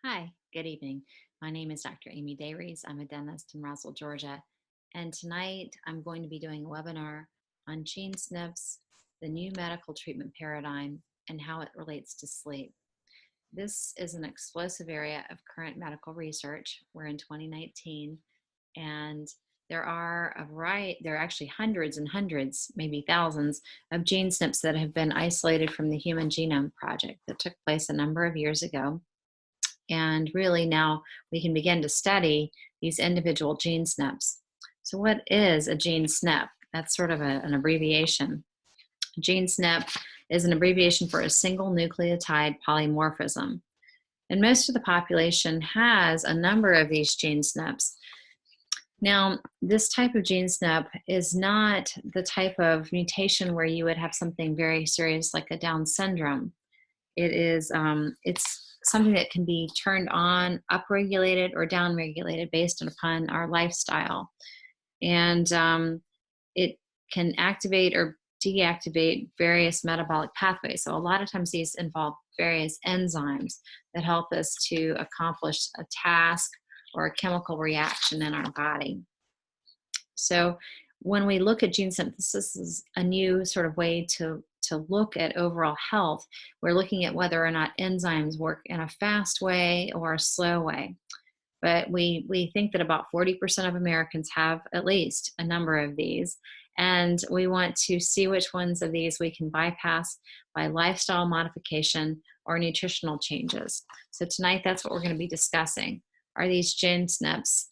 Hi, good evening. My name is Dr. Amy Dayries. I'm a dentist in Roswell, Georgia. And tonight I'm going to be doing a webinar on gene SNPs, the new medical treatment paradigm, and how it relates to sleep. This is an explosive area of current medical research. We're in 2019, and there are actually hundreds and hundreds, maybe thousands, of gene SNPs that have been isolated from the Human Genome Project that took place a number of years ago. And really now we can begin to study these individual gene SNPs. So what is a gene SNP? That's sort of an abbreviation. Gene SNP is an abbreviation for a single nucleotide polymorphism. And most of the population has a number of these gene SNPs. Now, this type of gene SNP is not the type of mutation where you would have something very serious like a Down syndrome. It's something that can be turned on, upregulated, or downregulated based upon our lifestyle. And it can activate or deactivate various metabolic pathways. So a lot of times these involve various enzymes that help us to accomplish a task or a chemical reaction in our body. So when we look at gene synthesis, this is a new sort of way to look at overall health. We're looking at whether or not enzymes work in a fast way or a slow way. But we think that about 40% of Americans have at least a number of these. And we want to see which ones of these we can bypass by lifestyle modification or nutritional changes. So tonight, that's what we're going to be discussing. Are these gene SNPs,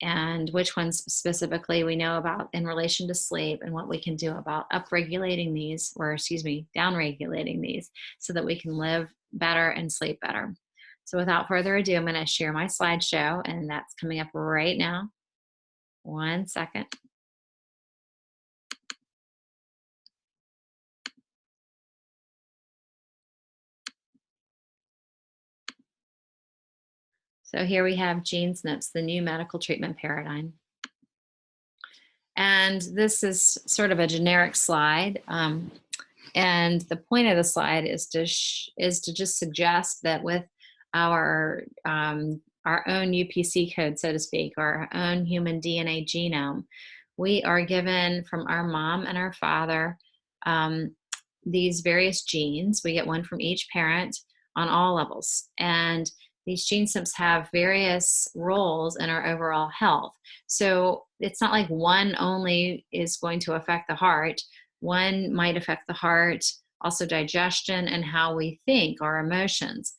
and which ones specifically we know about in relation to sleep, and what we can do about upregulating these, or downregulating these, so that we can live better and sleep better. So without further ado, I'm going to share my slideshow, and that's coming up right now. One second. So here we have gene SNPs, the new medical treatment paradigm. And this is sort of a generic slide. And the point of the slide is to just suggest that with our own UPC code, so to speak, or our own human DNA genome, we are given from our mom and our father these various genes. We get one from each parent on all levels. And these gene SNPs have various roles in our overall health. So it's not like one only is going to affect the heart. One might affect the heart, also digestion, and how we think, our emotions.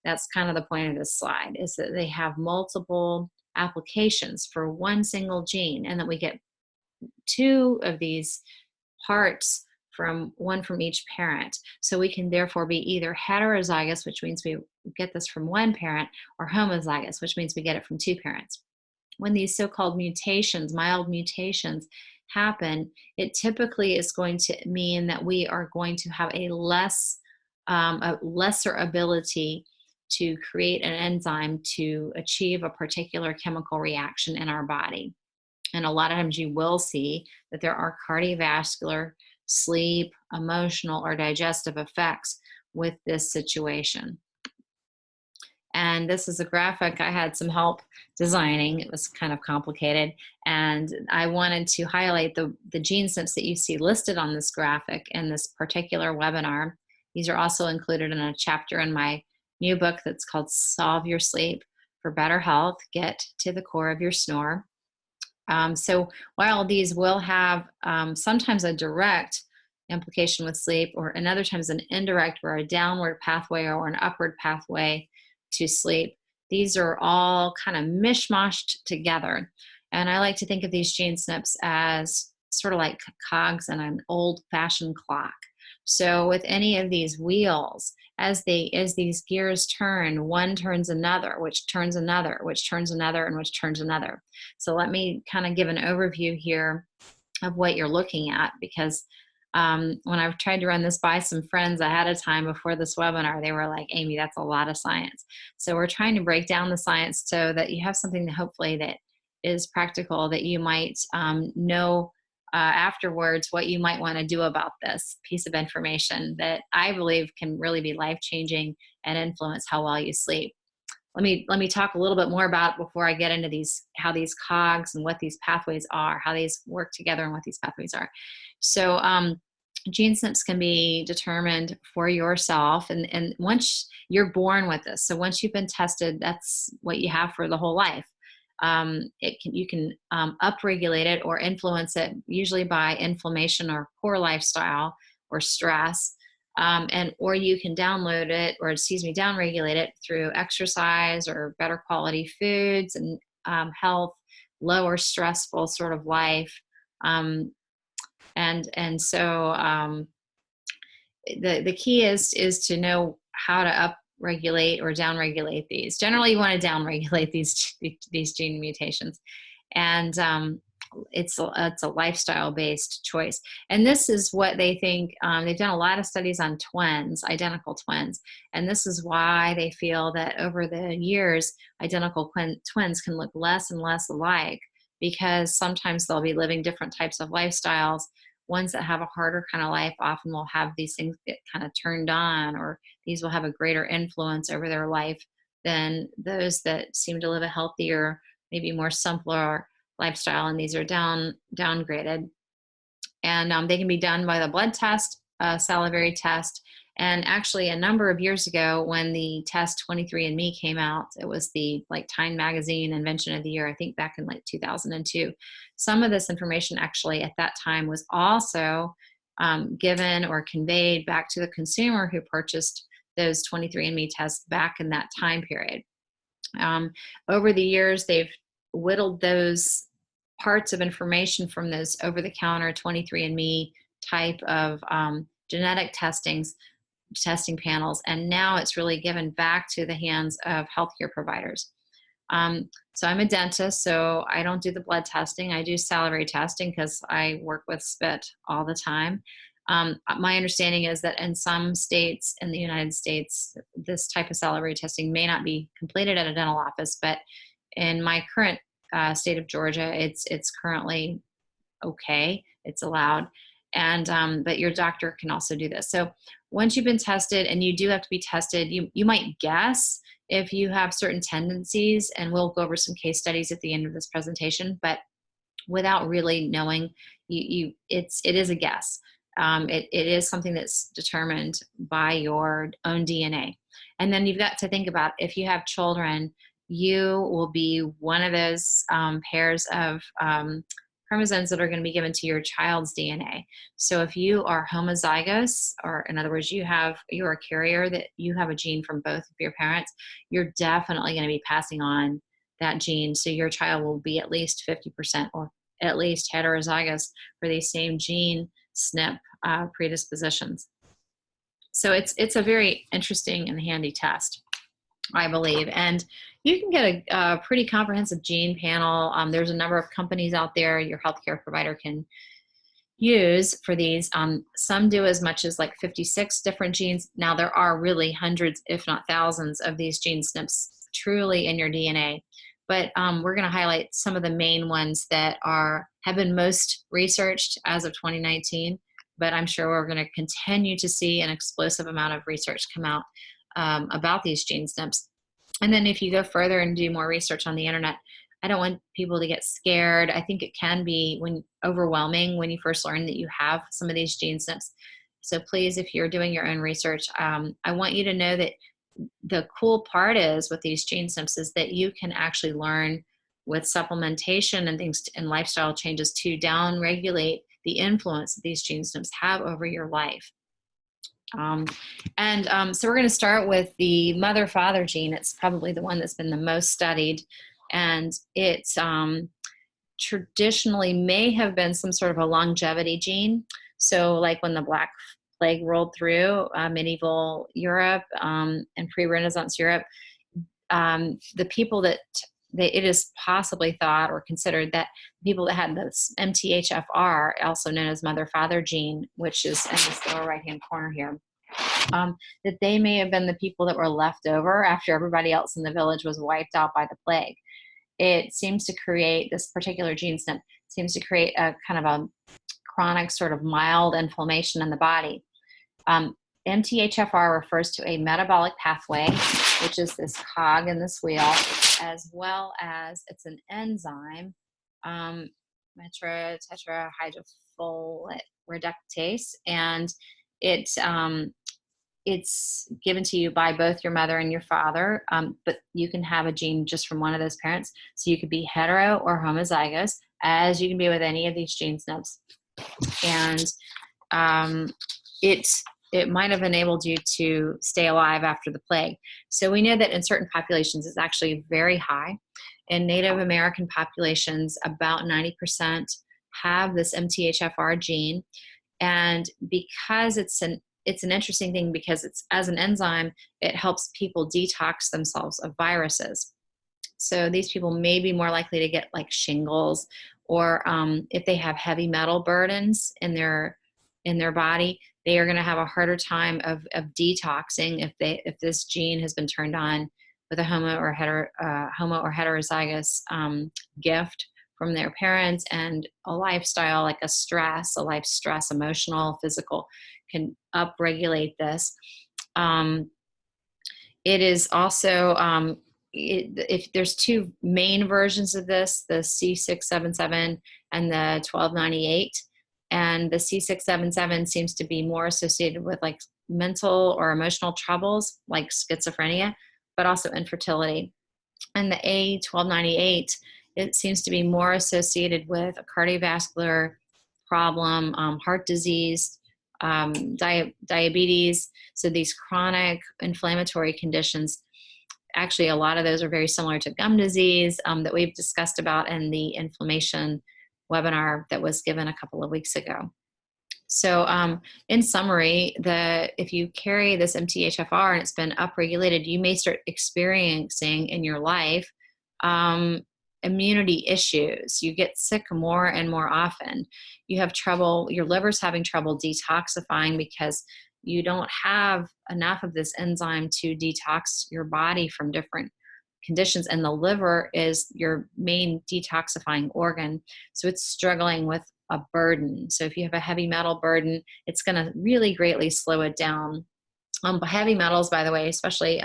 That's kind of the point of this slide, is that they have multiple applications for one single gene, and that we get two of these parts from each parent. So we can therefore be either heterozygous, which means we get this from one parent, or homozygous, which means we get it from two parents. When these so-called mutations, mild mutations, happen, it typically is going to mean that we are going to have a lesser ability to create an enzyme to achieve a particular chemical reaction in our body. And a lot of times you will see that there are cardiovascular, sleep, emotional, or digestive effects with this situation. And this is a graphic I had some help designing. It was kind of complicated. And I wanted to highlight the gene SNPs that you see listed on this graphic in this particular webinar. These are also included in a chapter in my new book that's called Solve Your Sleep for Better Health, Get to the Core of Your Snore. So while these will have sometimes a direct implication with sleep, or in other times an indirect, or a downward pathway or an upward pathway to sleep, these are all kind of mishmashed together. And I like to think of these gene SNPs as sort of like cogs in an old-fashioned clock. So with any of these wheels, as these gears turn, one turns another, which turns another, which turns another, and which turns another. So let me kind of give an overview here of what you're looking at, because when I've tried to run this by some friends ahead of time before this webinar, they were like, Amy, that's a lot of science. So we're trying to break down the science so that you have something that hopefully that is practical, that you might know afterwards what you might want to do about this piece of information that I believe can really be life-changing and influence how well you sleep. let me talk a little bit more about it before I get into how these cogs and what these pathways are, how these work together and what these pathways are. So gene SNPs can be determined for yourself, and once you're born with this, so once you've been tested, that's what you have for the whole life. You can upregulate it or influence it, usually by inflammation or poor lifestyle or stress, or you can downregulate it through exercise or better quality foods and health, lower stressful sort of life. So the key is to know how to upregulate or downregulate these. Generally, you want to downregulate these gene mutations, and it's a lifestyle-based choice. And this is what they think. They've done a lot of studies on twins, identical twins, and this is why they feel that over the years, identical twins can look less and less alike, because sometimes they'll be living different types of lifestyles. Ones that have a harder kind of life often will have these things get kind of turned on, or these will have a greater influence over their life than those that seem to live a healthier, maybe more simpler lifestyle, and these are downgraded. And they can be done by the blood test, salivary test, and actually a number of years ago when the test 23andMe came out, it was the Time Magazine Invention of the Year, I think back in 2002. Some of this information actually at that time was also given or conveyed back to the consumer who purchased those 23andMe tests back in that time period. Over the years, they've whittled those parts of information from those over-the-counter 23andMe type of genetic testing panels, and now it's really given back to the hands of healthcare providers. So I'm a dentist, so I don't do the blood testing. I do salivary testing because I work with spit all the time. My understanding is that in some states in the United States, this type of salivary testing may not be completed at a dental office, but in my current state of Georgia, it's currently okay. It's allowed. And but your doctor can also do this. So once you've been tested, and you do have to be tested, you might guess if you have certain tendencies, and we'll go over some case studies at the end of this presentation, but without really knowing, it is a guess. It is something that's determined by your own DNA. And then you've got to think about, if you have children, you will be one of those pairs of chromosomes that are going to be given to your child's DNA. So if you are homozygous, or in other words, you're a carrier, that you have a gene from both of your parents, you're definitely going to be passing on that gene. So your child will be at least 50% or at least heterozygous for these same gene SNP predispositions. So it's a very interesting and handy test, I believe. And you can get a pretty comprehensive gene panel. There's a number of companies out there your healthcare provider can use for these. Some do as much as 56 different genes. Now there are really hundreds, if not thousands, of these gene SNPs truly in your DNA. But we're going to highlight some of the main ones that have been most researched as of 2019. But I'm sure we're going to continue to see an explosive amount of research come out about these gene SNPs. And then if you go further and do more research on the internet, I don't want people to get scared. I think it can be overwhelming when you first learn that you have some of these gene SNPs. So please, if you're doing your own research, I want you to know that the cool part is with these gene SNPs is that you can actually learn with supplementation and things and lifestyle changes to downregulate the influence that these gene SNPs have over your life. So we're going to start with the mother-father gene. It's probably the one that's been the most studied, and it's traditionally may have been some sort of a longevity gene. So like when the Black Plague rolled through medieval Europe and pre-Renaissance Europe, the people that it is possibly thought or considered that people that had this MTHFR, also known as mother-father gene, which is in this lower right-hand corner here, that they may have been the people that were left over after everybody else in the village was wiped out by the plague. It seems to create, this particular gene SNP seems to create a kind of a chronic sort of mild inflammation in the body. MTHFR refers to a metabolic pathway, which is this cog in this wheel, as well as it's an enzyme, tetrahydrofolate reductase, and it it's given to you by both your mother and your father, but you can have a gene just from one of those parents. So you could be hetero or homozygous, as you can be with any of these gene SNPs. And it might have enabled you to stay alive after the plague. So we know that in certain populations, it's actually very high. In Native American populations, about 90% have this MTHFR gene. And because it's an interesting thing, because it's as an enzyme, it helps people detox themselves of viruses. So these people may be more likely to get like shingles, or if they have heavy metal burdens in their body, they are going to have a harder time of detoxing if this gene has been turned on with a homo or heterozygous gift from their parents, and a lifestyle like a life stress, emotional, physical, can upregulate this. It is also, if there's two main versions of this, the C677 and the 1298, and the C677 seems to be more associated with like mental or emotional troubles like schizophrenia, but also infertility. And the A1298, it seems to be more associated with a cardiovascular problem, heart disease, diabetes. So these chronic inflammatory conditions, actually a lot of those are very similar to gum disease that we've discussed about in the inflammation webinar that was given a couple of weeks ago. So in summary, if you carry this MTHFR and it's been upregulated, you may start experiencing in your life immunity issues. You get sick more and more often. You have trouble, your liver's having trouble detoxifying because you don't have enough of this enzyme to detox your body from different conditions, and the liver is your main detoxifying organ, so it's struggling with a burden. So if you have a heavy metal burden, it's going to really greatly slow it down. Heavy metals, by the way, especially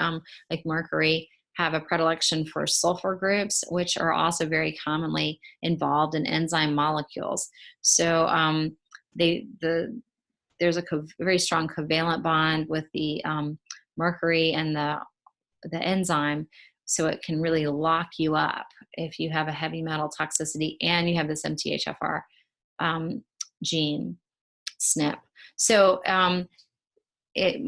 like mercury, have a predilection for sulfur groups, which are also very commonly involved in enzyme molecules. So there's a very strong covalent bond with the mercury and the enzyme, so it can really lock you up if you have a heavy metal toxicity and you have this MTHFR gene, SNP. So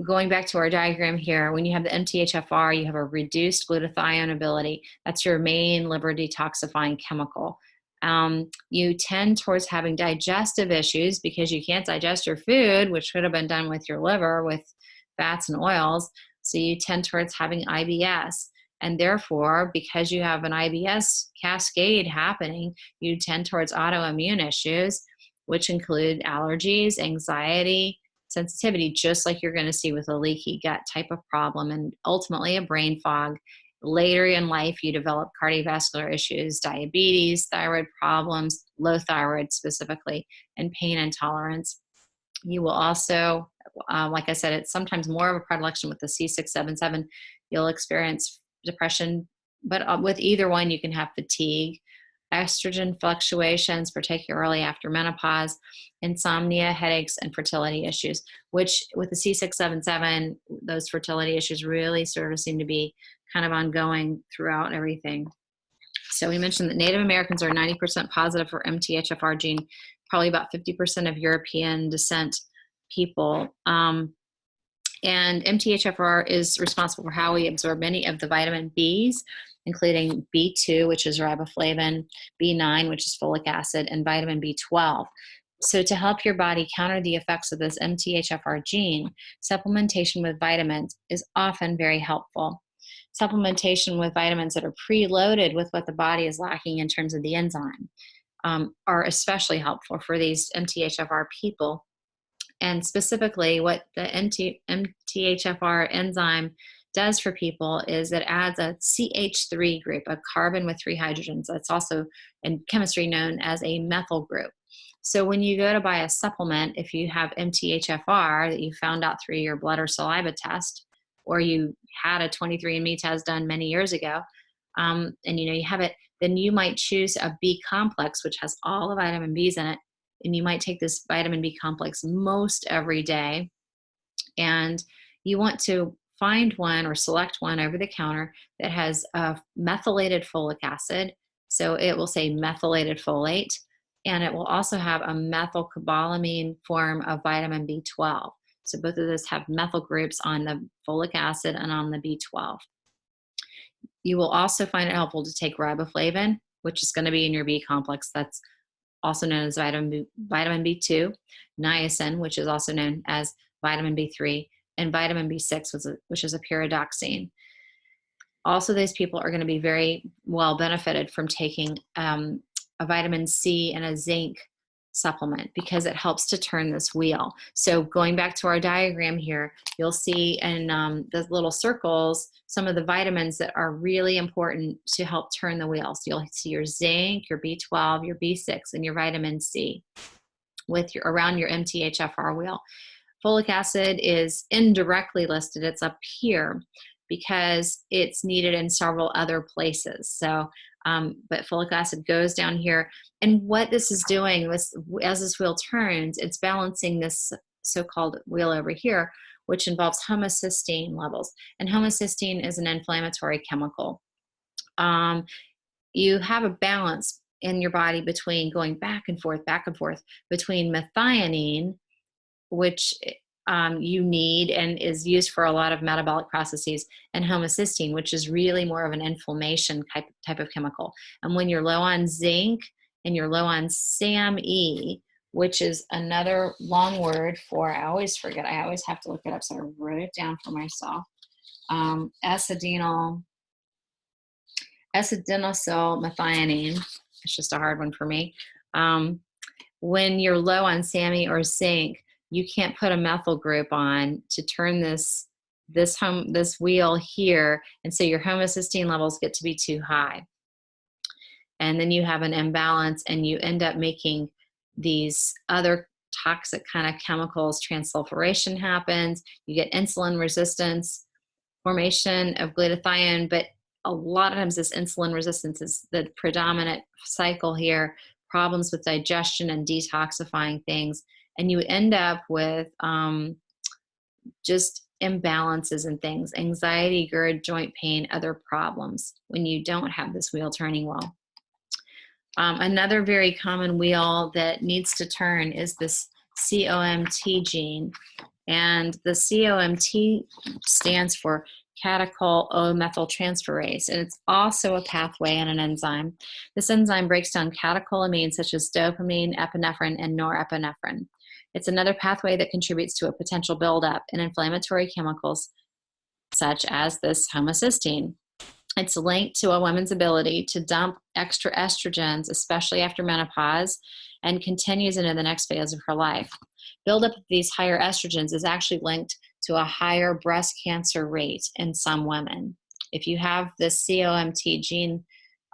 going back to our diagram here, when you have the MTHFR, you have a reduced glutathione ability. That's your main liver detoxifying chemical. You tend towards having digestive issues because you can't digest your food, which could have been done with your liver with fats and oils. So you tend towards having IBS. And therefore, because you have an IBS cascade happening, you tend towards autoimmune issues, which include allergies, anxiety, sensitivity, just like you're going to see with a leaky gut type of problem, and ultimately a brain fog. Later in life, you develop cardiovascular issues, diabetes, thyroid problems, low thyroid specifically, and pain intolerance. You will also, like I said, it's sometimes more of a predilection with the C677. You'll experience depression, but with either one, you can have fatigue, estrogen fluctuations, particularly after menopause, insomnia, headaches, and fertility issues, which with the C677, those fertility issues really sort of seem to be kind of ongoing throughout everything. So we mentioned that Native Americans are 90% positive for MTHFR gene, probably about 50% of European descent people. And MTHFR is responsible for how we absorb many of the vitamin Bs, including B2, which is riboflavin, B9, which is folic acid, and vitamin B12. So to help your body counter the effects of this MTHFR gene, supplementation with vitamins is often very helpful. Supplementation with vitamins that are preloaded with what the body is lacking in terms of the enzyme are especially helpful for these MTHFR people. And specifically, what the MTHFR enzyme does for people is it adds a CH3 group, a carbon with 3 hydrogens. That's also in chemistry known as a methyl group. So when you go to buy a supplement, if you have MTHFR that you found out through your blood or saliva test, or you had a 23andMe test done many years ago, and you know you have it, then you might choose a B complex, which has all the vitamin Bs in it, and you might take this vitamin B complex most every day. And you want to find one or select one over the counter that has methylated folic acid. So it will say methylated folate, and it will also have a methylcobalamin form of vitamin B12. So both of those have methyl groups on the folic acid and on the B12. You will also find it helpful to take riboflavin, which is going to be in your B complex. That's also known as vitamin B2, niacin, which is also known as vitamin B3, and vitamin B6, which is a pyridoxine. Also, these people are going to be very well benefited from taking a vitamin C and a zinc supplement, because it helps to turn this wheel. So going back to our diagram here, you'll see in the little circles some of the vitamins that are really important to help turn the wheel. So you'll see your zinc, your B12, your B6, and your vitamin C around your MTHFR wheel. Folic acid is indirectly listed. It's up here because it's needed in several other places. So, but folic acid goes down here. And what this is doing, as this wheel turns, it's balancing this so-called wheel over here, which involves homocysteine levels. And homocysteine is an inflammatory chemical. You have a balance in your body between going back and forth between methionine, which you need and is used for a lot of metabolic processes, and homocysteine, which is really more of an inflammation type of chemical. And when you're low on zinc and you're low on SAMe, which is another long word for, I always forget, I always have to look it up, so I wrote it down for myself. Acetylmethionine. It's just a hard one for me. When you're low on SAMe or zinc, you can't put a methyl group on to turn this wheel here, and so your homocysteine levels get to be too high. And then you have an imbalance, and you end up making these other toxic kind of chemicals. Transsulfuration happens, you get insulin resistance, formation of glutathione, but a lot of times this insulin resistance is the predominant cycle here, problems with digestion and detoxifying things, and you end up with just imbalances and things, anxiety, GERD, joint pain, other problems when you don't have this wheel turning well. Another very common wheel that needs to turn is this COMT gene, and the COMT stands for catechol O-methyltransferase, and it's also a pathway and an enzyme. This enzyme breaks down catecholamines such as dopamine, epinephrine, and norepinephrine. It's another pathway that contributes to a potential buildup in inflammatory chemicals such as this homocysteine. It's linked to a woman's ability to dump extra estrogens, especially after menopause, and continues into the next phase of her life. Buildup of these higher estrogens is actually linked to a higher breast cancer rate in some women. If you have this COMT gene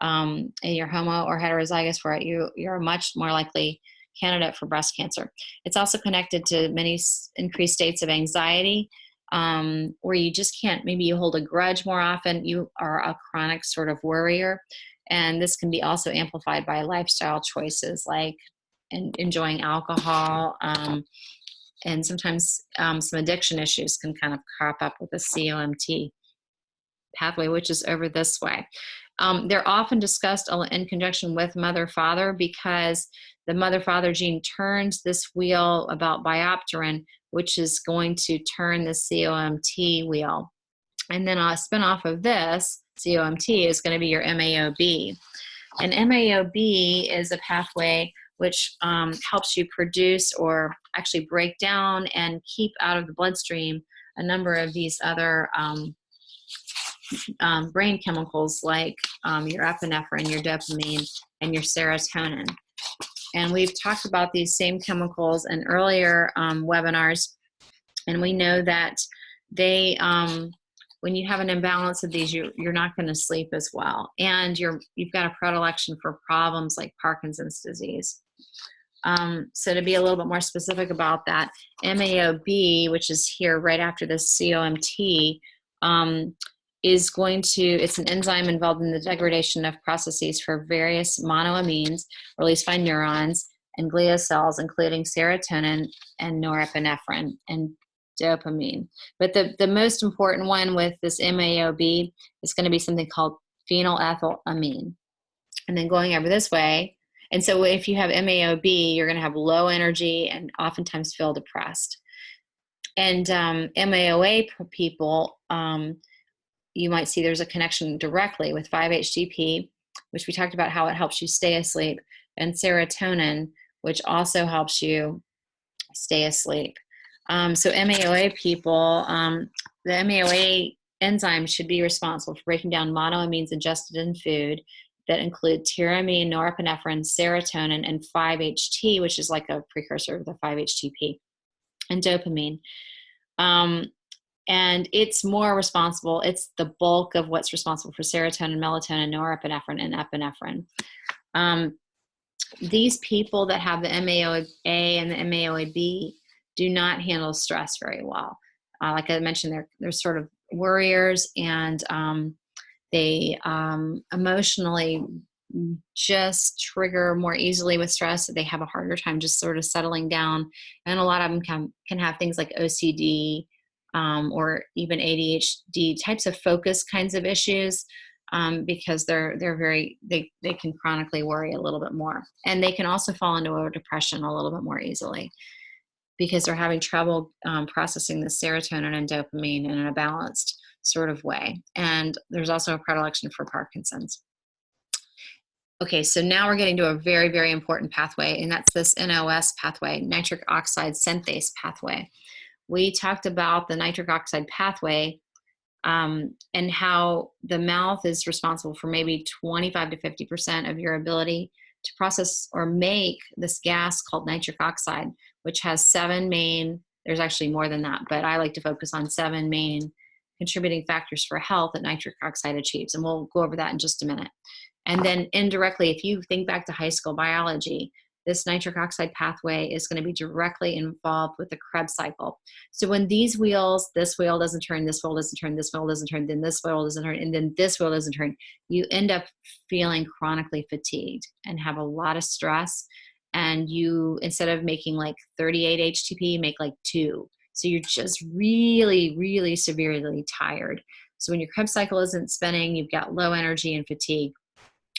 and you're homo or heterozygous for it, you're a much more likely candidate for breast cancer. It's also connected to many increased states of anxiety, where you just can't, maybe you hold a grudge more often, you are a chronic sort of worrier, and this can be also amplified by lifestyle choices like enjoying alcohol, and sometimes some addiction issues can kind of crop up with the COMT pathway, which is over this way. They're often discussed in conjunction with mother-father, because the mother-father gene turns this wheel about biopterin, which is going to turn the COMT wheel. And then a spin-off of this COMT is going to be your MAOB. And MAOB is a pathway which helps you produce, or actually break down and keep out of the bloodstream, a number of these other brain chemicals like your epinephrine, your dopamine, and your serotonin. And we've talked about these same chemicals in earlier webinars, and we know that they, when you have an imbalance of these, you're not going to sleep as well, and you've got a predilection for problems like Parkinson's disease. So to be a little bit more specific about that, MAOB, which is here right after this COMT, is going to, it's an enzyme involved in the degradation of processes for various monoamines released by neurons and glial cells, including serotonin and norepinephrine and dopamine. But the most important one with this MAOB is going to be something called phenylethylamine. And then going over this way, and so if you have MAOB, you're going to have low energy and oftentimes feel depressed. And MAOA people, you might see there's a connection directly with 5-HTP, which we talked about how it helps you stay asleep, and serotonin, which also helps you stay asleep. So MAOA people, the MAOA enzyme should be responsible for breaking down monoamines ingested in food that include tyramine, norepinephrine, serotonin, and 5-HT, which is like a precursor of the 5-HTP, and dopamine. And it's more responsible, it's the bulk of what's responsible for serotonin, melatonin, norepinephrine, and epinephrine. These people that have the MAOA and the MAOAB do not handle stress very well. Like I mentioned, they're sort of worriers, and they emotionally just trigger more easily with stress. They have a harder time just sort of settling down. And a lot of them can have things like OCD or even ADHD types of focus kinds of issues because they can chronically worry a little bit more. And they can also fall into a depression a little bit more easily because they're having trouble processing the serotonin and dopamine in a balanced sort of way. And there's also a predilection for Parkinson's. Okay, so now we're getting to a very, very important pathway, and that's this NOS pathway, nitric oxide synthase pathway. We talked about the nitric oxide pathway and how the mouth is responsible for maybe 25 to 50% of your ability to process or make this gas called nitric oxide, which has 7 main, there's actually more than that, but I like to focus on 7 main contributing factors for health that nitric oxide achieves. And we'll go over that in just a minute. And then indirectly, if you think back to high school biology, this nitric oxide pathway is going to be directly involved with the Krebs cycle. So when these wheels, this wheel doesn't turn, this wheel doesn't turn, this wheel doesn't turn, then this wheel doesn't turn, and then this wheel doesn't turn, you end up feeling chronically fatigued and have a lot of stress. And you, instead of making like 38 HTP, make like 2. So you're just really, really severely tired. So when your Krebs cycle isn't spinning, you've got low energy and fatigue.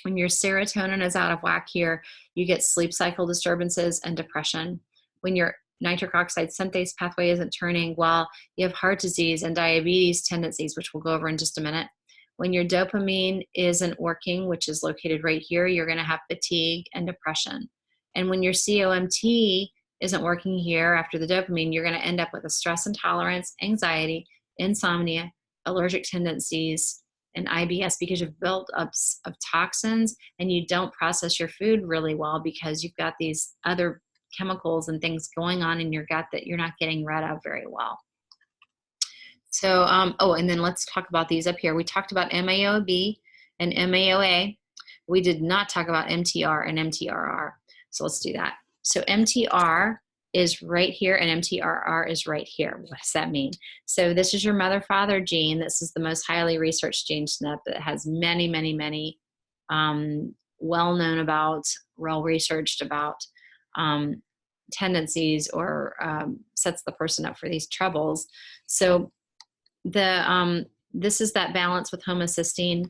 When your serotonin is out of whack here, you get sleep cycle disturbances and depression. When your nitric oxide synthase pathway isn't turning well, you have heart disease and diabetes tendencies, which we'll go over in just a minute. When your dopamine isn't working, which is located right here, you're going to have fatigue and depression. And when your COMT isn't working here after the dopamine, you're going to end up with a stress intolerance, anxiety, insomnia, allergic tendencies, and IBS because you've built up of toxins and you don't process your food really well because you've got these other chemicals and things going on in your gut that you're not getting rid of very well. So, and then let's talk about these up here. We talked about MAOB and MAOA. We did not talk about MTR and MTRR. So let's do that. So MTR is right here and MTRR is right here. What does that mean? So this is your mother-father gene. This is the most highly researched gene SNP that has many, many, many well-known about, well-researched about tendencies or sets the person up for these troubles. So this is that balance with homocysteine.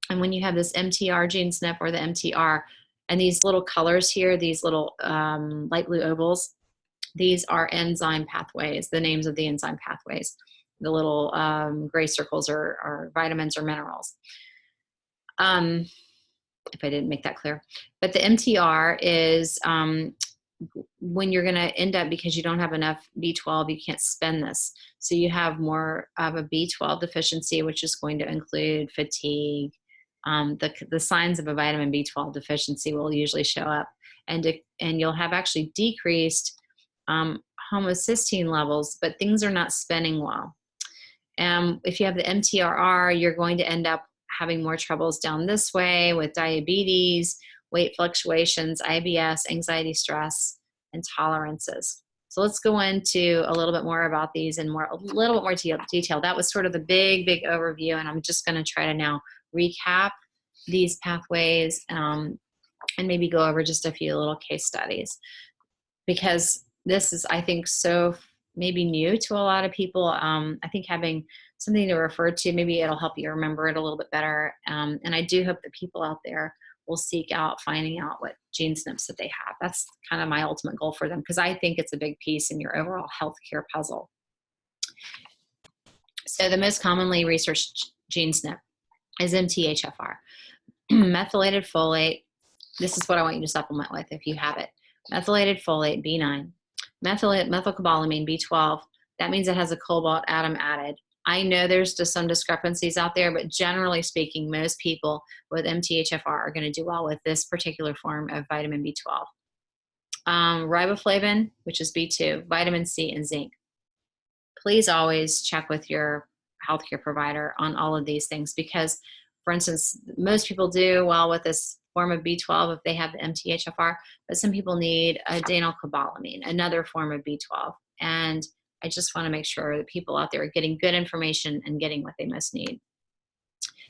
And when you have this MTR gene SNP or the MTR, and these little colors here, these little light blue ovals, these are enzyme pathways, the names of the enzyme pathways. The little gray circles are vitamins or minerals. If I didn't make that clear. But the MTR is when you're going to end up, because you don't have enough B12, you can't spend this. So you have more of a B12 deficiency, which is going to include fatigue. The signs of a vitamin B12 deficiency will usually show up, and you'll have actually decreased homocysteine levels, but things are not spinning well. If you have the MTRR, you're going to end up having more troubles down this way with diabetes, weight fluctuations, IBS, anxiety, stress, and tolerances. So let's go into a little bit more about these in a little bit more detail. That was sort of the big overview, and I'm just going to try to now recap these pathways and maybe go over just a few little case studies, because this is, I think, so maybe new to a lot of people. I think having something to refer to, maybe it'll help you remember it a little bit better. And I do hope that people out there will seek out finding out what gene SNPs that they have. That's kind of my ultimate goal for them, because I think it's a big piece in your overall healthcare puzzle. So the most commonly researched gene SNP is MTHFR. Methylated folate, this is what I want you to supplement with if you have it. Methylated folate, B9. Methylcobalamin, B12. That means it has a cobalt atom added. I know there's just some discrepancies out there, but generally speaking, most people with MTHFR are going to do well with this particular form of vitamin B12. Riboflavin, which is B2, vitamin C, and zinc. Please always check with your healthcare provider on all of these things, because, for instance, most people do well with this form of B12 if they have the MTHFR, but some people need adenylcobalamin, another form of B12. And I just want to make sure that people out there are getting good information and getting what they most need.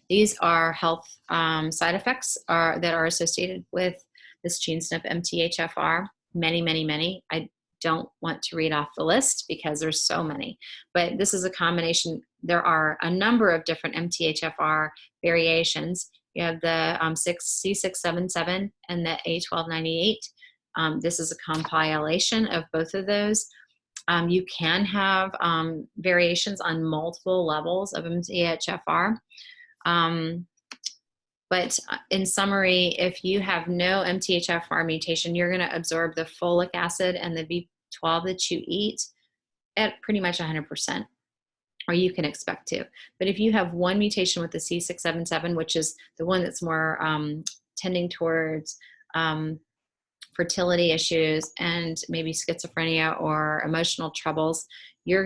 These are health side effects that are associated with this gene SNP MTHFR. Many. I don't want to read off the list because there's so many, but this is a combination. There are a number of different MTHFR variations. You have the C677 and the A1298. This is a compilation of both of those. You can have variations on multiple levels of MTHFR. But in summary, if you have no MTHFR mutation, you're going to absorb the folic acid and the B12 that you eat at pretty much 100%, or you can expect to. But if you have one mutation with the C677, which is the one that's more tending towards fertility issues and maybe schizophrenia or emotional troubles, you're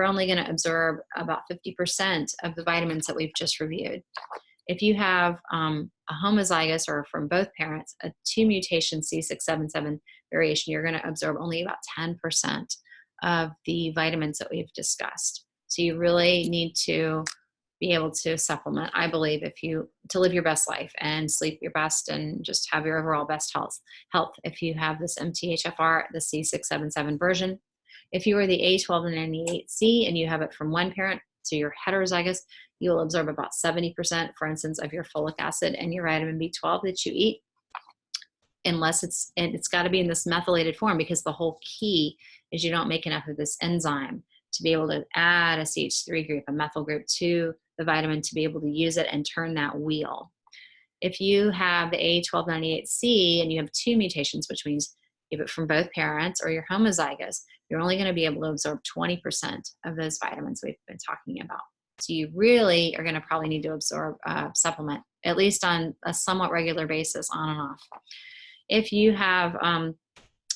only going to absorb about 50% of the vitamins that we've just reviewed. If you have a homozygous or from both parents, a 2 mutation C677 variation, you're going to absorb only about 10% of the vitamins that we've discussed. So you really need to be able to supplement, I believe, to live your best life and sleep your best and just have your overall best health if you have this MTHFR, the C677 version. If you are the A1298C and you have it from one parent, so you're heterozygous, you will absorb about 70%, for instance, of your folic acid and your vitamin B12 that you eat, unless it's got to be in this methylated form, because the whole key is you don't make enough of this enzyme to be able to add a CH3 group, a methyl group, to the vitamin to be able to use it and turn that wheel. If you have the A1298C and you have 2 mutations, which means you have it from both parents or you're homozygous, you're only going to be able to absorb 20% of those vitamins we've been talking about. So you really are going to probably need to absorb supplement, at least on a somewhat regular basis, on and off. If you have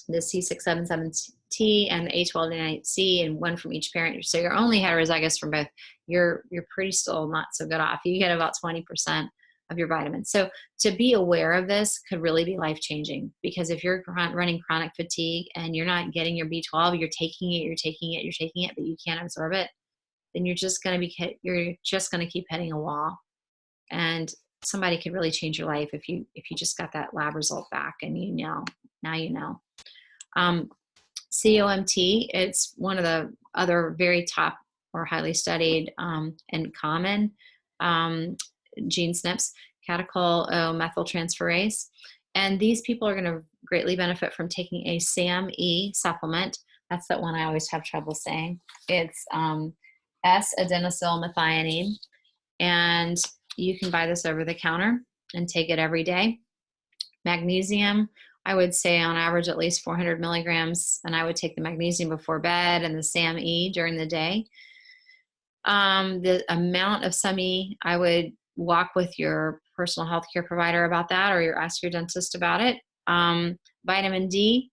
the C677T and the A1298C and one from each parent, so you're only heterozygous from both, you're pretty still not so good off. You get about 20% of your vitamins. So to be aware of this could really be life-changing, because if you're running chronic fatigue and you're not getting your B12, you're taking it, but you can't absorb it, then you're just going to keep hitting a wall. And somebody could really change your life if you just got that lab result back and now you know. COMT, it's one of the other very top or highly studied and common gene SNPs, catechol methyltransferase. And these people are going to greatly benefit from taking a SAMe supplement. That's the one I always have trouble saying. It's S-adenosylmethionine. And you can buy this over the counter and take it every day. Magnesium, I would say on average at least 400 milligrams, and I would take the magnesium before bed and the SAMe during the day. The amount of SAMe, I would walk with your personal health care provider about that, or ask your dentist about it. Vitamin D,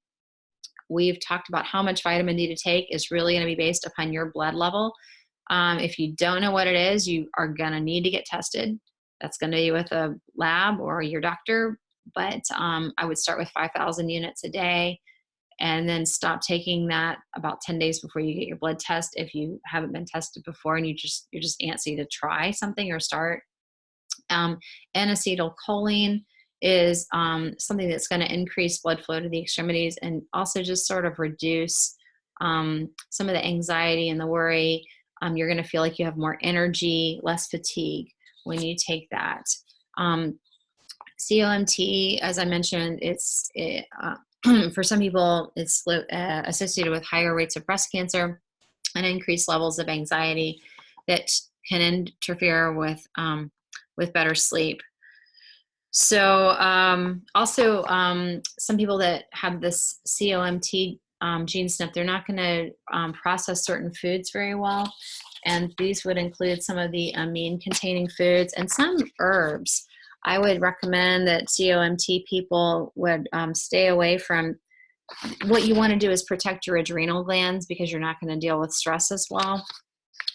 we've talked about how much vitamin D to take is really going to be based upon your blood level. If you don't know what it is, you are going to need to get tested. That's going to be with a lab or your doctor. but I would start with 5,000 units a day, and then stop taking that about 10 days before you get your blood test if you haven't been tested before and you're just antsy to try something or start. N-acetylcholine is something that's going to increase blood flow to the extremities and also just sort of reduce some of the anxiety and the worry. You're going to feel like you have more energy, less fatigue when you take that. COMT, as I mentioned, for some people, it's associated with higher rates of breast cancer and increased levels of anxiety that can interfere with better sleep. So also, some people that have this COMT gene SNP, they're not going to process certain foods very well. And these would include some of the amine-containing foods and some herbs. I would recommend that COMT people would stay away from. What you want to do is protect your adrenal glands because you're not going to deal with stress as well.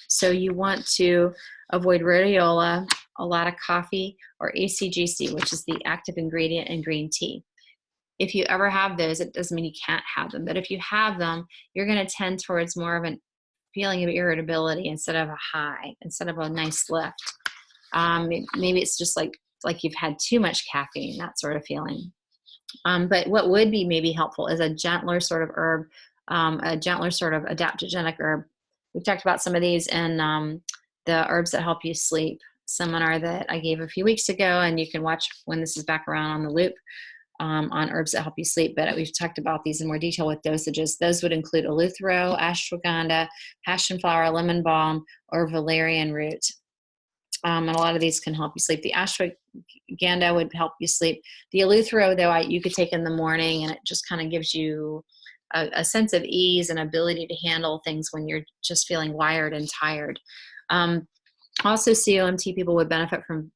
So you want to avoid rhodiola, a lot of coffee, or ACGC, which is the active ingredient in green tea. If you ever have those, it doesn't mean you can't have them, but if you have them, you're going to tend towards more of a feeling of irritability instead of a high, instead of a nice lift. Maybe it's just like you've had too much caffeine, that sort of feeling. But what would be maybe helpful is a gentler sort of herb, a gentler sort of adaptogenic herb. We've talked about some of these in the herbs that help you sleep seminar that I gave a few weeks ago, and you can watch when this is back around on the loop on herbs that help you sleep. But we've talked about these in more detail with dosages. Those would include eleuthero, ashwagandha, passion flower, lemon balm, or valerian root. And a lot of these can help you sleep. The ashwagandha would help you sleep. The eleuthero, though, you could take in the morning, and it just kind of gives you a sense of ease and ability to handle things when you're just feeling wired and tired. Also, COMT people would benefit from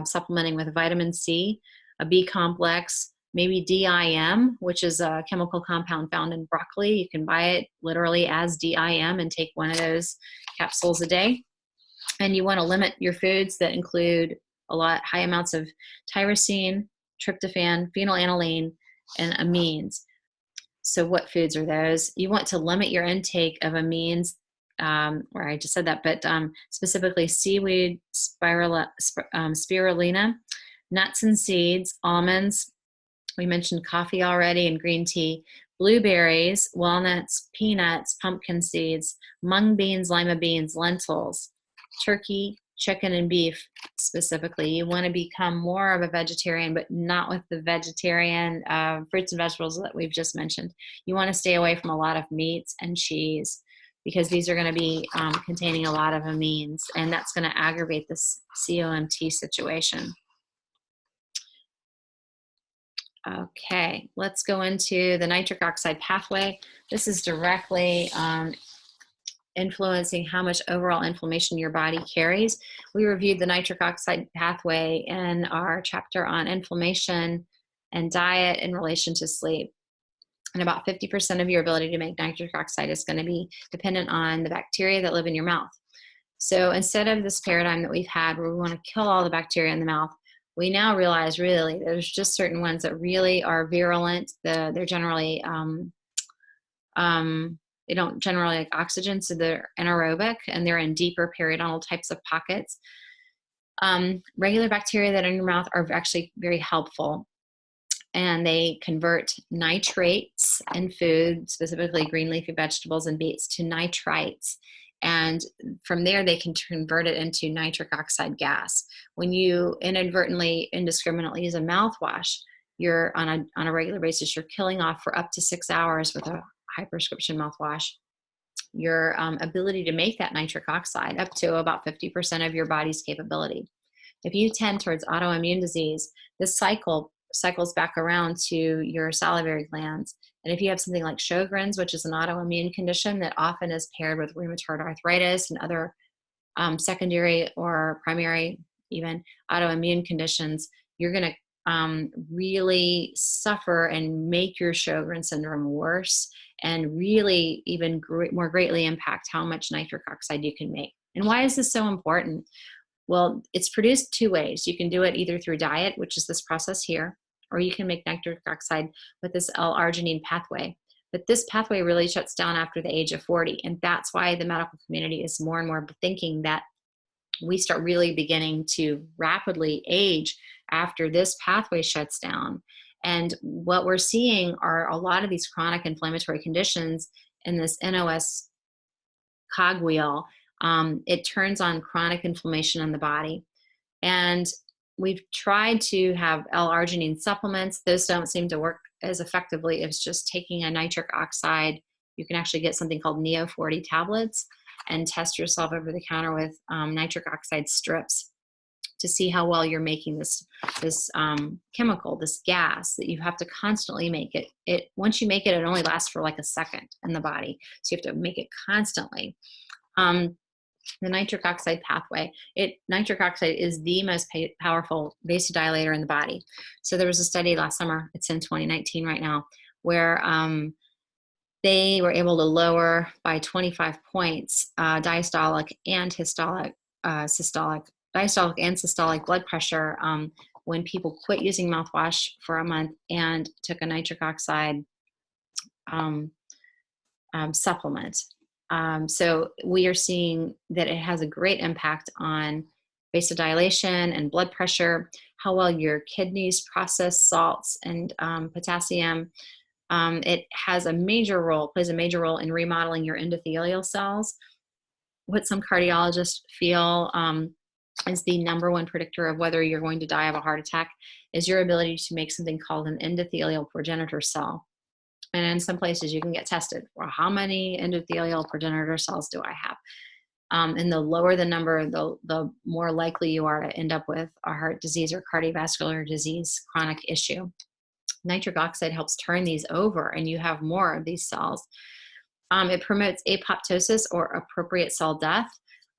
supplementing with vitamin C, a B complex, maybe DIM, which is a chemical compound found in broccoli. You can buy it literally as DIM and take one of those capsules a day. And you want to limit your foods that include high amounts of tyrosine, tryptophan, phenylalanine, and amines. So what foods are those? You want to limit your intake of amines, or I just said that, but specifically seaweed, spirulina, nuts and seeds, almonds. We mentioned coffee already and green tea, blueberries, walnuts, peanuts, pumpkin seeds, mung beans, lima beans, lentils, turkey, chicken, and beef specifically. You want to become more of a vegetarian, but not with the vegetarian fruits and vegetables that we've just mentioned. You want to stay away from a lot of meats and cheese because these are going to be containing a lot of amines, and that's going to aggravate this COMT situation. Okay, let's go into the nitric oxide pathway. This is directly influencing how much overall inflammation your body carries. We reviewed the nitric oxide pathway in our chapter on inflammation and diet in relation to sleep. And about 50% of your ability to make nitric oxide is going to be dependent on the bacteria that live in your mouth. So instead of this paradigm that we've had where we want to kill all the bacteria in the mouth, we now realize really there's just certain ones that really are virulent. They're generally they don't generally like oxygen, so they're anaerobic and they're in deeper periodontal types of pockets. Regular bacteria that are in your mouth are actually very helpful, and they convert nitrates in food, specifically green leafy vegetables and beets, to nitrites. And from there, they can convert it into nitric oxide gas. When you inadvertently, indiscriminately use a mouthwash, you're on a regular basis, you're killing off for up to 6 hours with a high prescription mouthwash your ability to make that nitric oxide up to about 50% of your body's capability. If you tend towards autoimmune disease, this cycles back around to your salivary glands. And if you have something like Sjogren's, which is an autoimmune condition that often is paired with rheumatoid arthritis and other secondary or primary even autoimmune conditions, you're going to really suffer and make your Sjogren's syndrome worse and really even more greatly impact how much nitric oxide you can make. And why is this so important? Well, it's produced two ways. You can do it either through diet, which is this process here, or you can make nitric oxide with this L-arginine pathway. But this pathway really shuts down after the age of 40. And that's why the medical community is more and more thinking that we start really beginning to rapidly age after this pathway shuts down. And what we're seeing are a lot of these chronic inflammatory conditions in this NOS cogwheel. It turns on chronic inflammation in the body. And we've tried to have L-arginine supplements. Those don't seem to work as effectively as just taking a nitric oxide. You can actually get something called Neo 40 tablets and test yourself over the counter with nitric oxide strips to see how well you're making this chemical, this gas that you have to constantly make it. Once you make it, it only lasts for like a second in the body. So you have to make it constantly. The nitric oxide pathway, nitric oxide is the most powerful vasodilator in the body. So there was a study last summer, it's in 2019 right now, where they were able to lower by 25 points diastolic and systolic blood pressure when people quit using mouthwash for a month and took a nitric oxide supplement. So we are seeing that it has a great impact on vasodilation and blood pressure, how well your kidneys process salts and potassium. It has a major role, plays a major role in remodeling your endothelial cells. What some cardiologists feel is the #1 predictor of whether you're going to die of a heart attack is your ability to make something called an endothelial progenitor cell. And in some places you can get tested. Well, how many endothelial progenitor cells do I have? And the lower the number, the more likely you are to end up with a heart disease or cardiovascular disease chronic issue. Nitric oxide helps turn these over and you have more of these cells. It promotes apoptosis or appropriate cell death.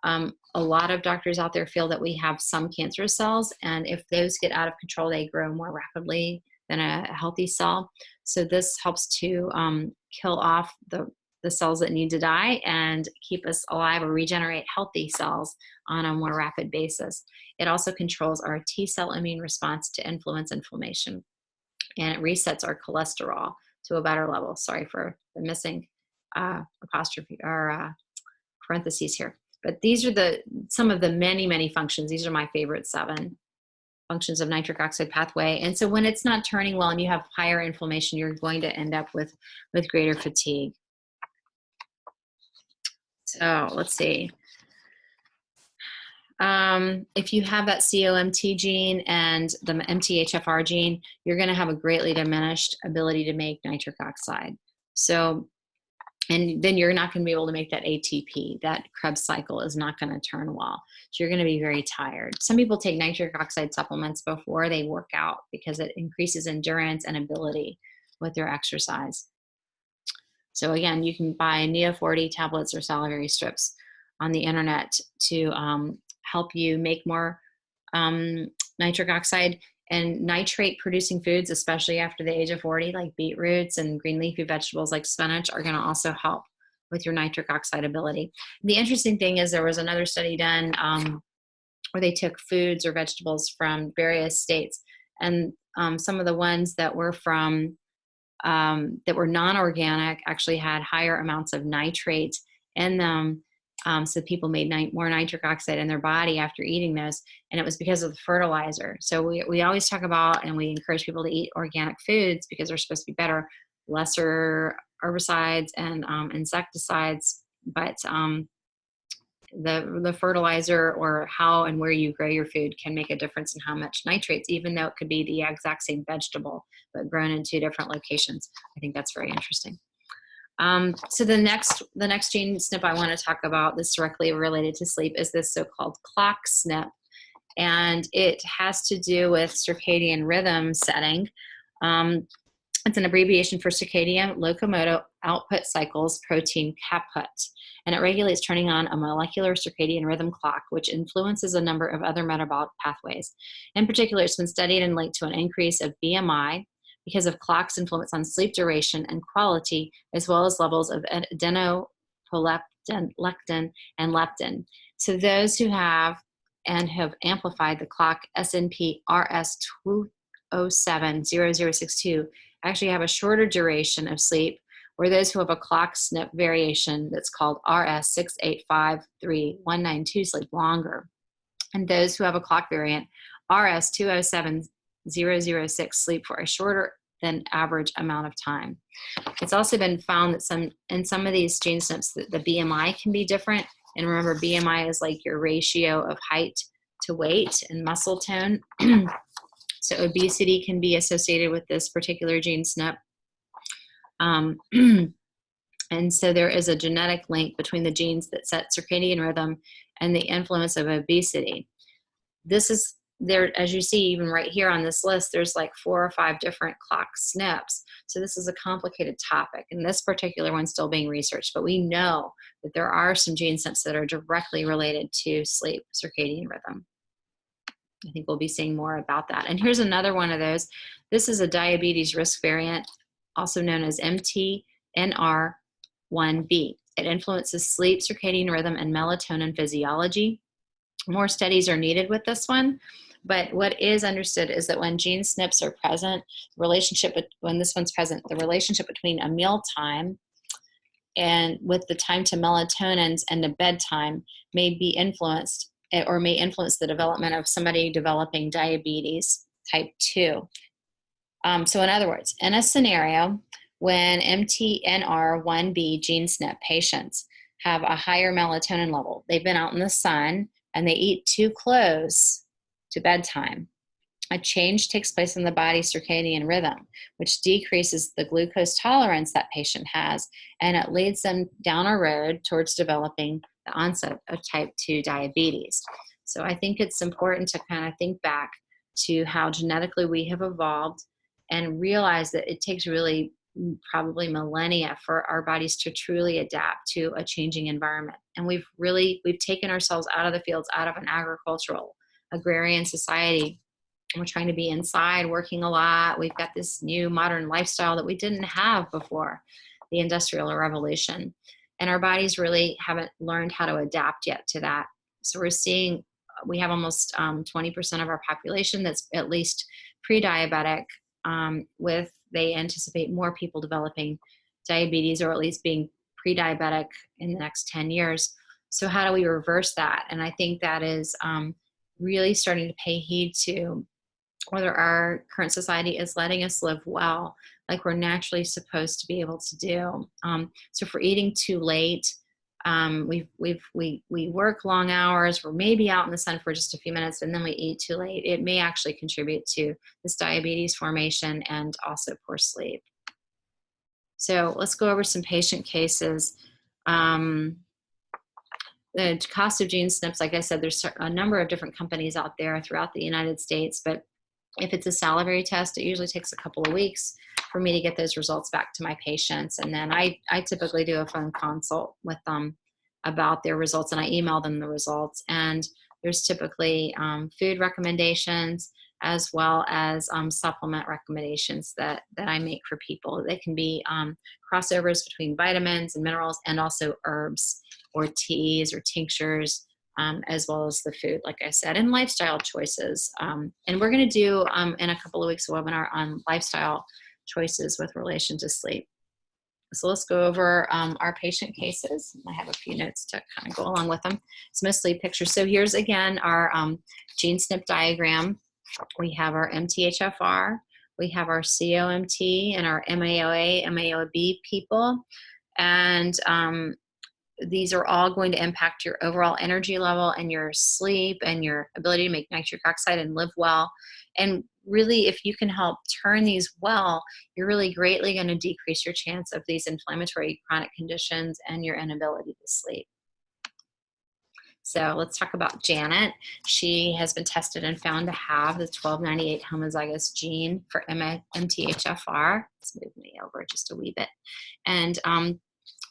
A lot of doctors out there feel that we have some cancerous cells, and if those get out of control, they grow more rapidly than a healthy cell. So this helps to kill off the cells that need to die and keep us alive or regenerate healthy cells on a more rapid basis. It also controls our T cell immune response to inflammation, and it resets our cholesterol to a better level. Sorry for the missing apostrophe or parentheses here. But these are some of the many functions. These are my favorite 7 functions of nitric oxide pathway. And so when it's not turning well and you have higher inflammation, you're going to end up with greater fatigue. So let's see. If you have that COMT gene and the MTHFR gene, you're going to have a greatly diminished ability to make nitric oxide. So, and then you're not going to be able to make that ATP. That Krebs cycle is not going to turn well. So you're going to be very tired. Some people take nitric oxide supplements before they work out because it increases endurance and ability with their exercise. So again, you can buy Neo 40 tablets or salivary strips on the internet to help you make more nitric oxide. And nitrate producing foods, especially after the age of 40, like beetroots and green leafy vegetables like spinach, are going to also help with your nitric oxide ability. The interesting thing is there was another study done where they took foods or vegetables from various states, and some of the ones that were from that were non-organic actually had higher amounts of nitrate in them. So people made more nitric oxide in their body after eating those, and it was because of the fertilizer. So we always talk about, and we encourage people to eat organic foods because they're supposed to be better, lesser herbicides and insecticides, but the fertilizer or how and where you grow your food can make a difference in how much nitrates, even though it could be the exact same vegetable, but grown in 2 different locations. I think that's very interesting. So the next gene SNP I want to talk about that's directly related to sleep is this so-called clock SNP. And it has to do with circadian rhythm setting. It's an abbreviation for circadian locomotor output cycles protein caput. And it regulates turning on a molecular circadian rhythm clock, which influences a number of other metabolic pathways. In particular, it's been studied and linked to an increase of BMI, because of clock's influence on sleep duration and quality, as well as levels of adenoprolactin and leptin. So those who have amplified the clock SNP 2070062 actually have a shorter duration of sleep, where those who have a clock SNP variation that's called RS6853-192 sleep longer. And those who have a clock variant RS207006 sleep for a shorter than average amount of time. It's also been found that in some of these gene SNPs, the BMI can be different. And remember, BMI is like your ratio of height to weight and muscle tone. So obesity can be associated with this particular gene SNP. And so there is a genetic link between the genes that set circadian rhythm and the influence of obesity. This is there, as you see, even right here on this list, there's like 4 or 5 different clock SNPs. So this is a complicated topic, and this particular one's still being researched, but we know that there are some gene SNPs that are directly related to sleep circadian rhythm. I think we'll be seeing more about that. And here's another one of those. This is a diabetes risk variant, also known as MTNR1B. It influences sleep, circadian rhythm, and melatonin physiology. More studies are needed with this one, but what is understood is that when gene SNPs are present, when this one's present, the relationship between a meal time and with the time to melatonins and the bedtime may be influenced, or may influence the development of somebody developing diabetes type 2. So in other words, in a scenario when MTNR1B gene SNP patients have a higher melatonin level, they've been out in the sun, and they eat too close to bedtime, a change takes place in the body's circadian rhythm, which decreases the glucose tolerance that patient has, and it leads them down a road towards developing the onset of type 2 diabetes. So I think it's important to kind of think back to how genetically we have evolved and realize that it takes really probably millennia for our bodies to truly adapt to a changing environment. And we've taken ourselves out of the fields, out of an agricultural, agrarian society. We're trying to be inside, working a lot. We've got this new modern lifestyle that we didn't have before the Industrial Revolution. And our bodies really haven't learned how to adapt yet to that. So we're seeing, we have almost 20% of our population that's at least pre-diabetic, they anticipate more people developing diabetes, or at least being pre-diabetic in the next 10 years. So how do we reverse that? And I think that is really starting to pay heed to whether our current society is letting us live well, like we're naturally supposed to be able to do. So if we're eating too late, we work long hours, we're maybe out in the sun for just a few minutes, and then we eat too late, it may actually contribute to this diabetes formation and also poor sleep. So let's go over some patient cases. The cost of gene SNPs, like I said, there's a number of different companies out there throughout the United States, but if it's a salivary test, it usually takes a couple of weeks for me to get those results back to my patients. And then I typically do a phone consult with them about their results, and I email them the results. And there's typically food recommendations as well as supplement recommendations that I make for people. They can be crossovers between vitamins and minerals, and also herbs or teas or tinctures, as well as the food, like I said, and lifestyle choices. And we're going to do in a couple of weeks a webinar on lifestyle choices with relation to sleep. So let's go over our patient cases. I have a few notes to kind of go along with them. It's mostly pictures. So here's again our gene SNP diagram. We have our MTHFR, we have our COMT, and our MAOA, MAOB people. And these are all going to impact your overall energy level and your sleep and your ability to make nitric oxide and live well. And really, if you can help turn these well, you're really greatly going to decrease your chance of these inflammatory chronic conditions and your inability to sleep. So let's talk about Janet. She has been tested and found to have the 1298 homozygous gene for MTHFR. Let's move me over just a wee bit. And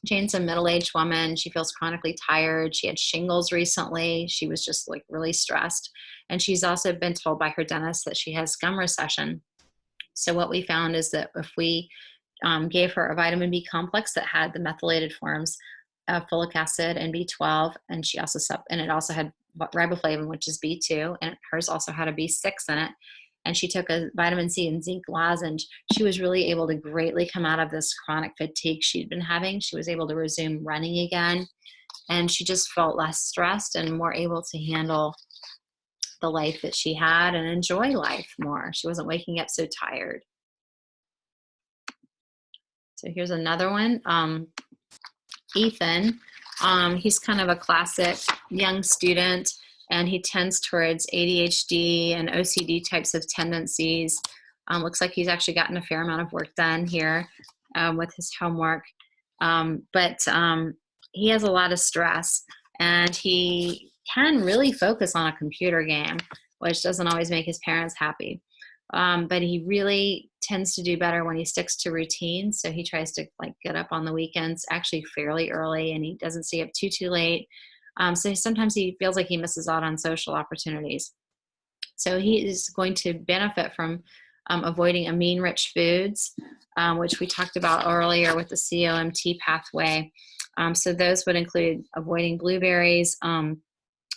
Jane's a middle-aged woman. She feels chronically tired. She had shingles recently. She was just like really stressed. And she's also been told by her dentist that she has gum recession. So what we found is that if we gave her a vitamin B complex that had the methylated forms of folic acid and B12, and she also and it also had riboflavin, which is B2, and hers also had a B6 in it. and she took a vitamin C and zinc lozenge, she was really able to greatly come out of this chronic fatigue she'd been having. She was able to resume running again, and she just felt less stressed and more able to handle the life that she had and enjoy life more. She wasn't waking up so tired. So here's another one. Ethan, he's kind of a classic young student, and he tends towards ADHD and OCD types of tendencies. Looks like he's actually gotten a fair amount of work done here with his homework. But he has a lot of stress, and he can really focus on a computer game, which doesn't always make his parents happy. But he really tends to do better when he sticks to routine. So he tries to like get up on the weekends actually fairly early, and he doesn't stay up too late. So sometimes he feels like he misses out on social opportunities. So he is going to benefit from avoiding amine-rich foods, which we talked about earlier with the COMT pathway. So those would include avoiding blueberries,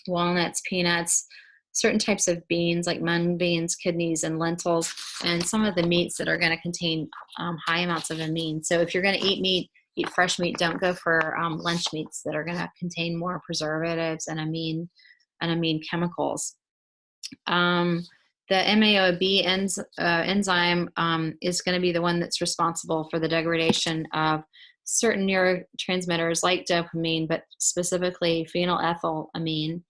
walnuts, peanuts, certain types of beans like mung beans, kidneys, and lentils, and some of the meats that are going to contain high amounts of amine. So if you're going to eat meat, eat fresh meat. Don't go for lunch meats that are going to contain more preservatives and amine chemicals. The MAOB enzyme is going to be the one that's responsible for the degradation of certain neurotransmitters like dopamine, but specifically phenylethylamine.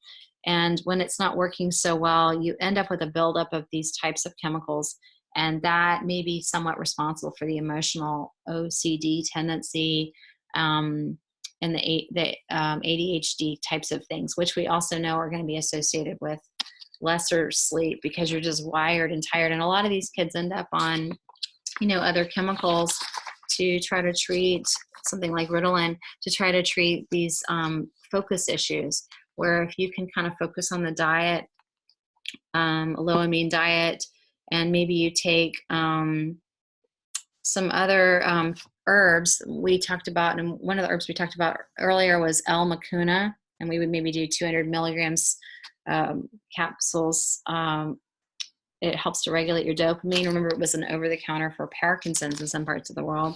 And when it's not working so well, you end up with a buildup of these types of chemicals, and that may be somewhat responsible for the emotional OCD tendency and the ADHD types of things, which we also know are going to be associated with lesser sleep because you're just wired and tired. And a lot of these kids end up on, other chemicals to try to treat something like Ritalin, to try to treat these focus issues, where if you can kind of focus on the diet, a low amine diet, and maybe you take some other herbs we talked about, and one of the herbs we talked about earlier was L. mucuna, and we would maybe do 200 milligrams capsules. It helps to regulate your dopamine. Remember, it was an over-the-counter for Parkinson's in some parts of the world.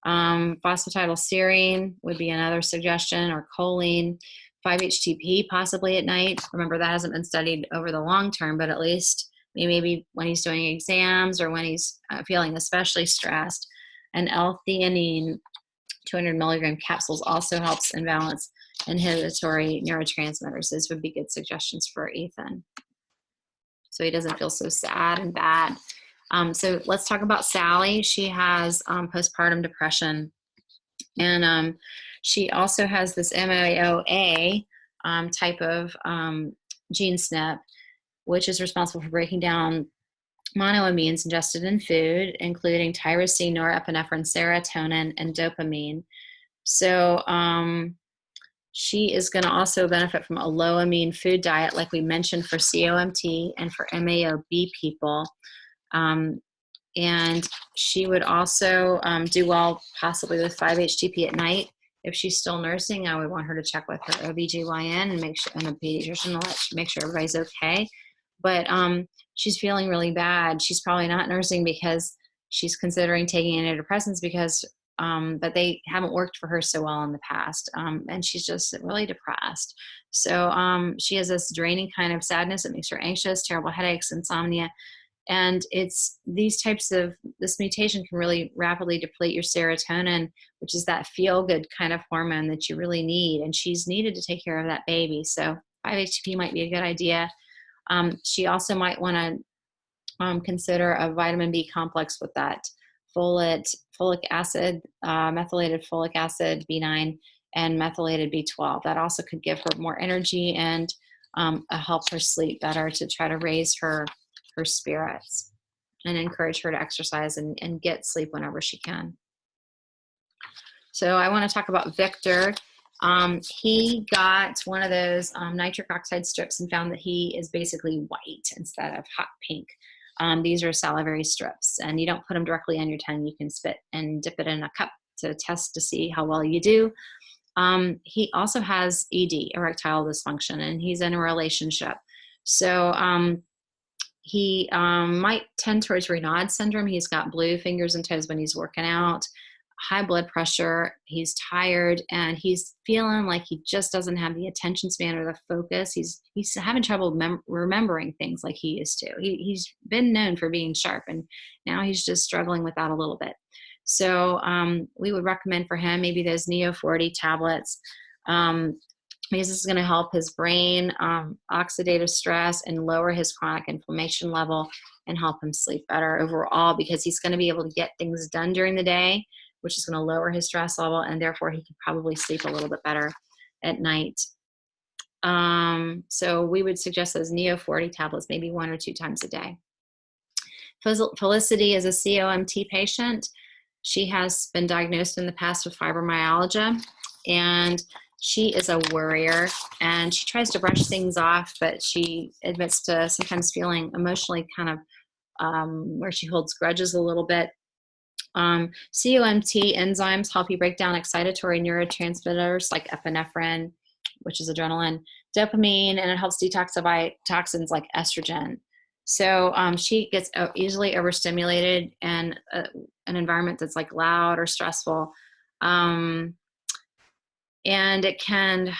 Phosphatidylserine would be another suggestion, or choline. 5-HTP possibly at night. Remember, that hasn't been studied over the long term, but at least maybe when he's doing exams or when he's feeling especially stressed. And L-theanine, 200 milligram capsules, also helps in balance inhibitory neurotransmitters. Those would be good suggestions for Ethan, so he doesn't feel so sad and bad. So let's talk about Sally. She has postpartum depression, and she also has this MAOA type of gene SNP, which is responsible for breaking down monoamines ingested in food, including tyrosine, norepinephrine, serotonin, and dopamine. So she is going to also benefit from a low amine food diet, like we mentioned for COMT and for MAOB people. And she would also do well possibly with 5-HTP at night. If she's still nursing, I would want her to check with her OBGYN and make sure, and a pediatrician to make sure everybody's okay. But she's feeling really bad. She's probably not nursing because she's considering taking antidepressants but they haven't worked for her so well in the past. And she's just really depressed. So she has this draining kind of sadness. It makes her anxious, terrible headaches, insomnia. And it's this mutation can really rapidly deplete your serotonin, which is that feel-good kind of hormone that you really need. And she's needed to take care of that baby. So 5-HTP might be a good idea. She also might want to consider a vitamin B complex with that folic acid, methylated folic acid, B9, and methylated B12. That also could give her more energy and help her sleep better, to try to raise her spirits and encourage her to exercise and get sleep whenever she can. So I want to talk about Victor. He got one of those nitric oxide strips and found that he is basically white instead of hot pink. These are salivary strips, and you don't put them directly on your tongue. You can spit and dip it in a cup to test to see how well you do. He also has ED, erectile dysfunction, and he's in a relationship. So He might tend towards Raynaud syndrome. He's got blue fingers and toes when he's working out, high blood pressure, he's tired, and he's feeling like he just doesn't have the attention span or the focus. He's having trouble remembering things like he used to. He's been known for being sharp, and now he's just struggling with that a little bit. So we would recommend for him maybe those Neo40 tablets, because this is going to help his brain, oxidative stress, and lower his chronic inflammation level and help him sleep better overall, because he's going to be able to get things done during the day, which is going to lower his stress level, and therefore he can probably sleep a little bit better at night. So we would suggest those Neo40 tablets maybe 1 or 2 times a day. Felicity is a COMT patient. She has been diagnosed in the past with fibromyalgia, and she is a worrier, and she tries to brush things off, but she admits to sometimes feeling emotionally kind of where she holds grudges a little bit. COMT enzymes help you break down excitatory neurotransmitters like epinephrine, which is adrenaline, dopamine, and it helps detoxify toxins like estrogen. So she gets easily overstimulated in an environment that's like loud or stressful. And it can,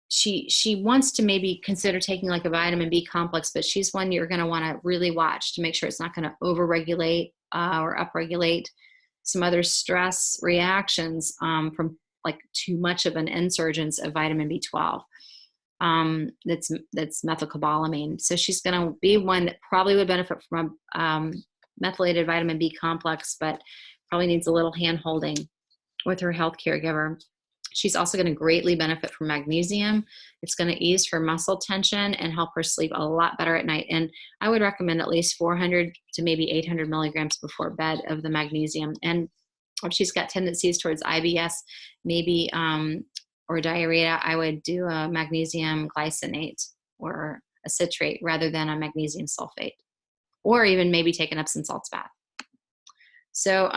she wants to maybe consider taking like a vitamin B complex, but she's one you're going to want to really watch to make sure it's not going to overregulate or upregulate some other stress reactions from like too much of an insurgence of vitamin B12. That's methylcobalamin. So she's going to be one that probably would benefit from a methylated vitamin B complex, but probably needs a little hand holding with her health caregiver. She's also going to greatly benefit from magnesium. It's going to ease her muscle tension and help her sleep a lot better at night. And I would recommend at least 400 to maybe 800 milligrams before bed of the magnesium. And if she's got tendencies towards IBS, maybe, or diarrhea, I would do a magnesium glycinate or a citrate rather than a magnesium sulfate, or even maybe take an Epsom salts bath. So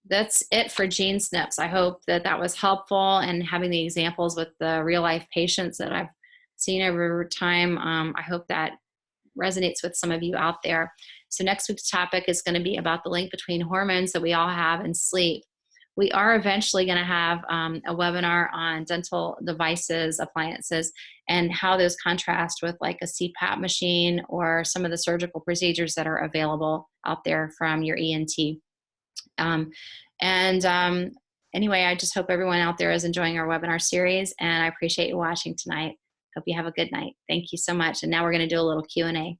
that's it for gene SNPs. I hope that that was helpful, and having the examples with the real life patients that I've seen over time, I hope that resonates with some of you out there. So next week's topic is going to be about the link between hormones that we all have and sleep. We are eventually going to have a webinar on dental devices, appliances, and how those contrast with like a CPAP machine or some of the surgical procedures that are available out there from your ENT. Anyway, I just hope everyone out there is enjoying our webinar series, and I appreciate you watching tonight. Hope you have a good night. Thank you so much. And now we're going to do a little Q&A.